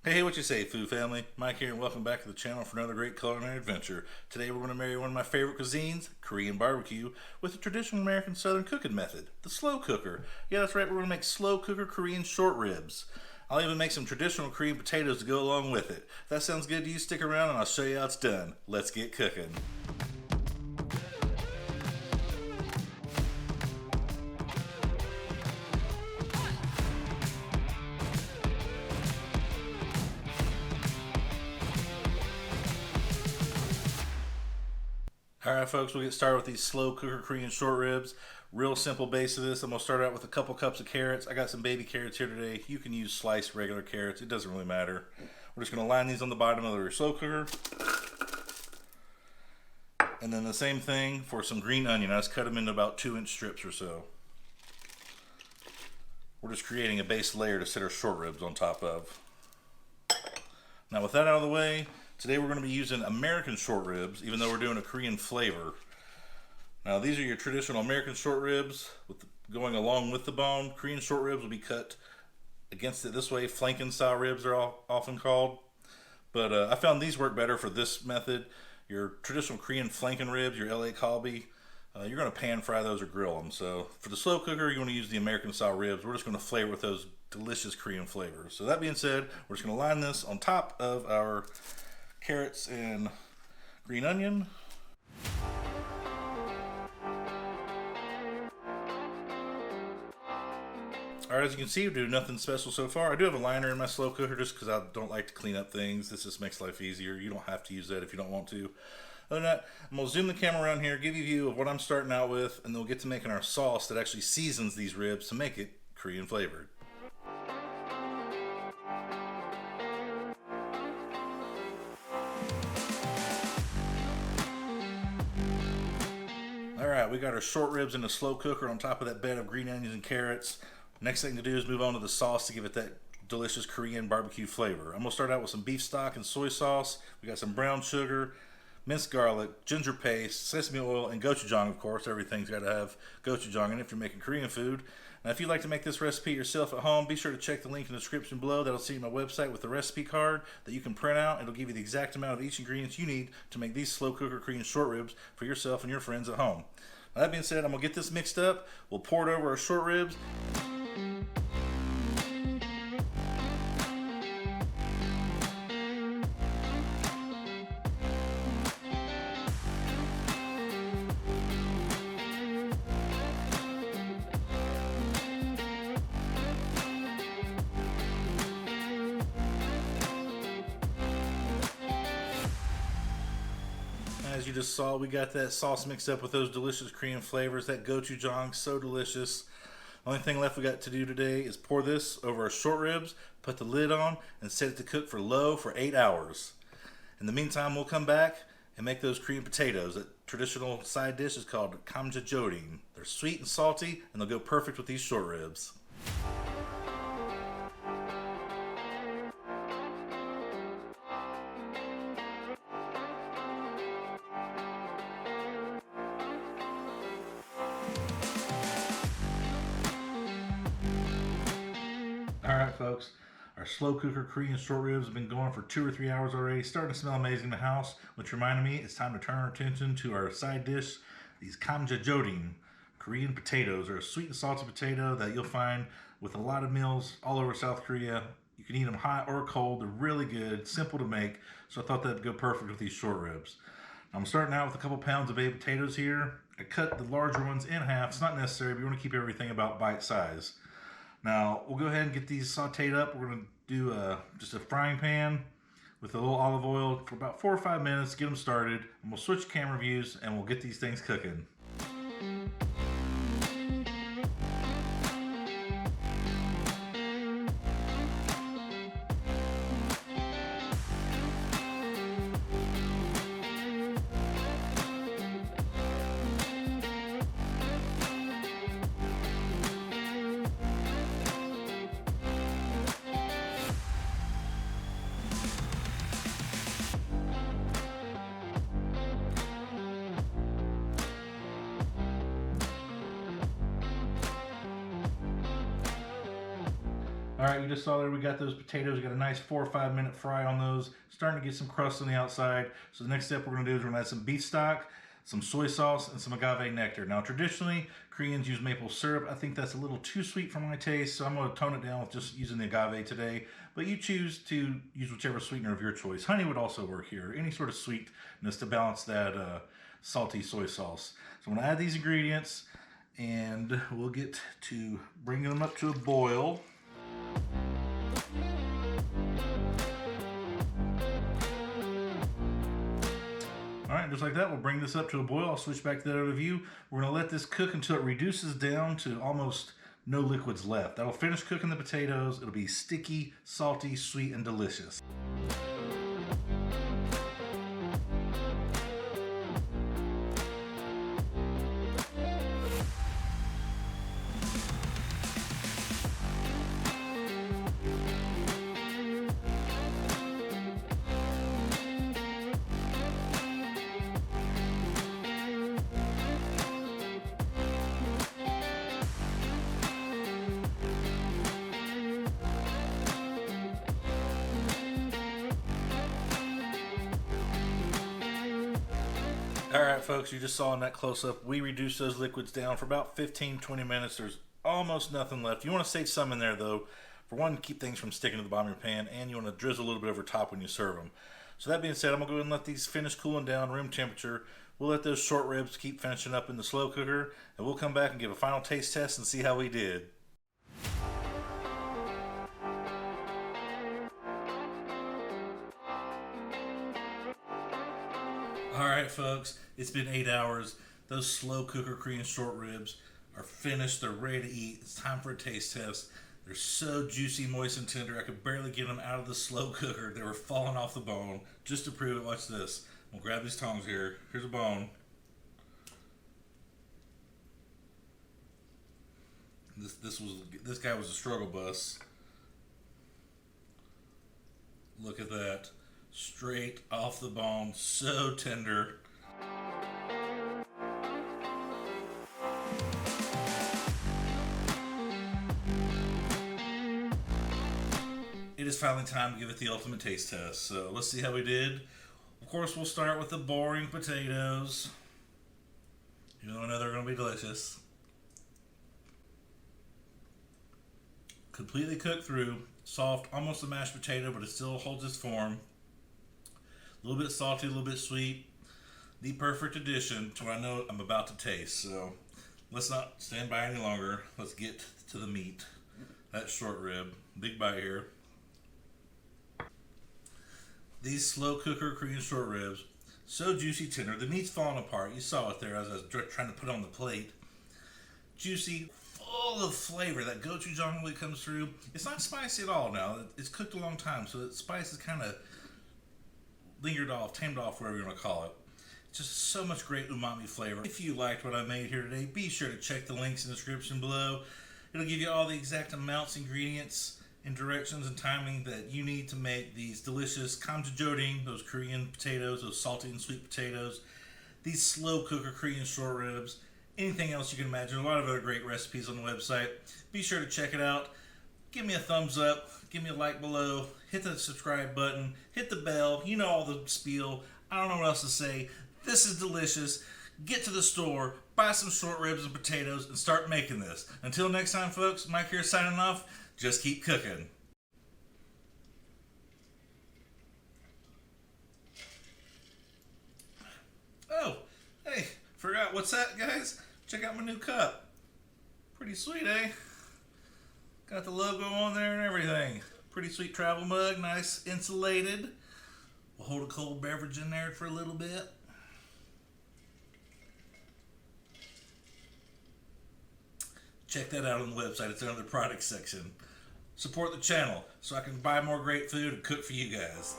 Hey, what you say, food family? Mike here, and welcome back to the channel for another great culinary adventure. Today we're going to marry one of my favorite cuisines, Korean barbecue, with the traditional American Southern cooking method, the slow cooker. Yeah, that's right, we're going to make slow cooker Korean short ribs. I'll even make some traditional Korean potatoes to go along with it. If that sounds good to you, stick around and I'll show you how it's done. Let's get cooking. Alright folks, we'll get started with these slow cooker Korean short ribs. Real simple base of this. I'm going to start out with a couple cups of carrots. I got some baby carrots here today. You can use sliced regular carrots. It doesn't really matter. We're just going to line these on the bottom of your slow cooker. And then the same thing for some green onion. I just cut them into about 2-inch strips or so. We're just creating a base layer to set our short ribs on top of. Now with that out of the way, today we're going to be using American short ribs, even though we're doing a Korean flavor. Now these are your traditional American short ribs going along with the bone. Korean short ribs will be cut against it this way. Flanken style ribs are often called. But I found these work better for this method. Your traditional Korean flanken ribs, your LA Kalbi, you're going to pan fry those or grill them. So for the slow cooker, you're going to use the American style ribs. We're just going to flavor with those delicious Korean flavors. So that being said, we're just going to line this on top of our carrots and green onion. Alright, as you can see, we do nothing special so far. I do have a liner in my slow cooker just because I don't like to clean up things. This just makes life easier. You don't have to use that if you don't want to. Other than that, I'm going to zoom the camera around here, give you a view of what I'm starting out with, and then we'll get to making our sauce that actually seasons these ribs to make it Korean flavored. Alright, we got our short ribs in the slow cooker on top of that bed of green onions and carrots. Next thing to do is move on to the sauce to give it that delicious Korean barbecue flavor. I'm going to start out with some beef stock and soy sauce. We got some brown sugar, minced garlic, ginger paste, sesame oil, and gochujang, of course. Everything's got to have gochujang in it if you're making Korean food. Now, if you'd like to make this recipe yourself at home, be sure to check the link in the description below. That'll see my website with the recipe card that you can print out. It'll give you the exact amount of each ingredient you need to make these slow cooker Korean short ribs for yourself and your friends at home. Now, that being said, I'm going to get this mixed up. We'll pour it over our short ribs. As you just saw, we got that sauce mixed up with those delicious Korean flavors. That gochujang, so delicious. The only thing left we got to do today is pour this over our short ribs, put the lid on, and set it to cook for low for 8 hours. In the meantime, we'll come back and make those Korean potatoes. That traditional side dish is called Kamja Jorim. They're sweet and salty, and they'll go perfect with these short ribs. Alright folks, our slow cooker Korean short ribs have been going for 2 or 3 hours already. Starting to smell amazing in the house, which reminded me it's time to turn our attention to our side dish, these Kamja Jorim. Korean potatoes are a sweet and salty potato that you'll find with a lot of meals all over South Korea. You can eat them hot or cold. They're really good, simple to make, so I thought that'd go perfect with these short ribs. I'm starting out with a couple pounds of baby potatoes here. I cut the larger ones in half. It's not necessary, but you want to keep everything about bite size. Now, we'll go ahead and get these sauteed up. We're going to do just a frying pan with a little olive oil for about 4 or 5 minutes, get them started, and we'll switch camera views and we'll get these things cooking. All right, you just saw there we got those potatoes. We got a nice 4 or 5 minute fry on those. Starting to get some crust on the outside. So the next step we're gonna do is we're gonna add some beef stock, some soy sauce, and some agave nectar. Now traditionally, Koreans use maple syrup. I think that's a little too sweet for my taste, so I'm gonna tone it down with just using the agave today. But you choose to use whichever sweetener of your choice. Honey would also work here. Any sort of sweetness to balance that salty soy sauce. So I'm gonna add these ingredients and we'll get to bringing them up to a boil. All right, just like that, we'll bring this up to a boil. I'll switch back to that other view. We're gonna let this cook until it reduces down to almost no liquids left. That'll finish cooking the potatoes. It'll be sticky, salty, sweet, and delicious. All right, folks, you just saw in that close-up, we reduced those liquids down for about 15-20 minutes. There's almost nothing left. You want to save some in there, though. For one, keep things from sticking to the bottom of your pan, and you want to drizzle a little bit over top when you serve them. So that being said, I'm going to go ahead and let these finish cooling down room temperature. We'll let those short ribs keep finishing up in the slow cooker, and we'll come back and give a final taste test and see how we did. All right, folks, it's been 8 hours. Those slow cooker Korean short ribs are finished. They're ready to eat. It's time for a taste test. They're so juicy, moist, and tender. I could barely get them out of the slow cooker. They were falling off the bone. Just to prove it, watch this. We'll grab these tongs here. Here's a bone. This guy was a struggle bus. Look at that. Straight off the bone, so tender. It is finally time to give it the ultimate taste test. So let's see how we did. Of course, we'll start with the boring potatoes. You know, I know they're going to be delicious. Completely cooked through, soft, almost a mashed potato, but it still holds its form. A little bit salty, a little bit sweet. The perfect addition to what I know I'm about to taste. So let's not stand by any longer. Let's get to the meat. That short rib. Big bite here. These slow cooker Korean short ribs. So juicy, tender. The meat's falling apart. You saw it there as I was trying to put it on the plate. Juicy, full of flavor. That gochujang really comes through. It's not spicy at all now. It's cooked a long time, so the spice is kind of lingered off, tamed off, whatever you want to call it. Just so much great umami flavor. If you liked what I made here today, be sure to check the links in the description below. It'll give you all the exact amounts, ingredients, and directions and timing that you need to make these delicious Kamja Jorim, those Korean potatoes, those salty and sweet potatoes, these slow cooker Korean short ribs, anything else you can imagine. A lot of other great recipes on the website. Be sure to check it out. Give me a thumbs up, give me a like below, hit the subscribe button, hit the bell, you know all the spiel. I don't know what else to say. This is delicious. Get to the store, buy some short ribs and potatoes, and start making this. Until next time, folks, Mike here signing off. Just keep cooking. Oh, hey, forgot, what's that, guys? Check out my new cup. Pretty sweet, eh? Got the logo on there and everything. Pretty sweet travel mug, nice insulated. We'll hold a cold beverage in there for a little bit. Check that out on the website. It's under the product section. Support the channel so I can buy more great food and cook for you guys.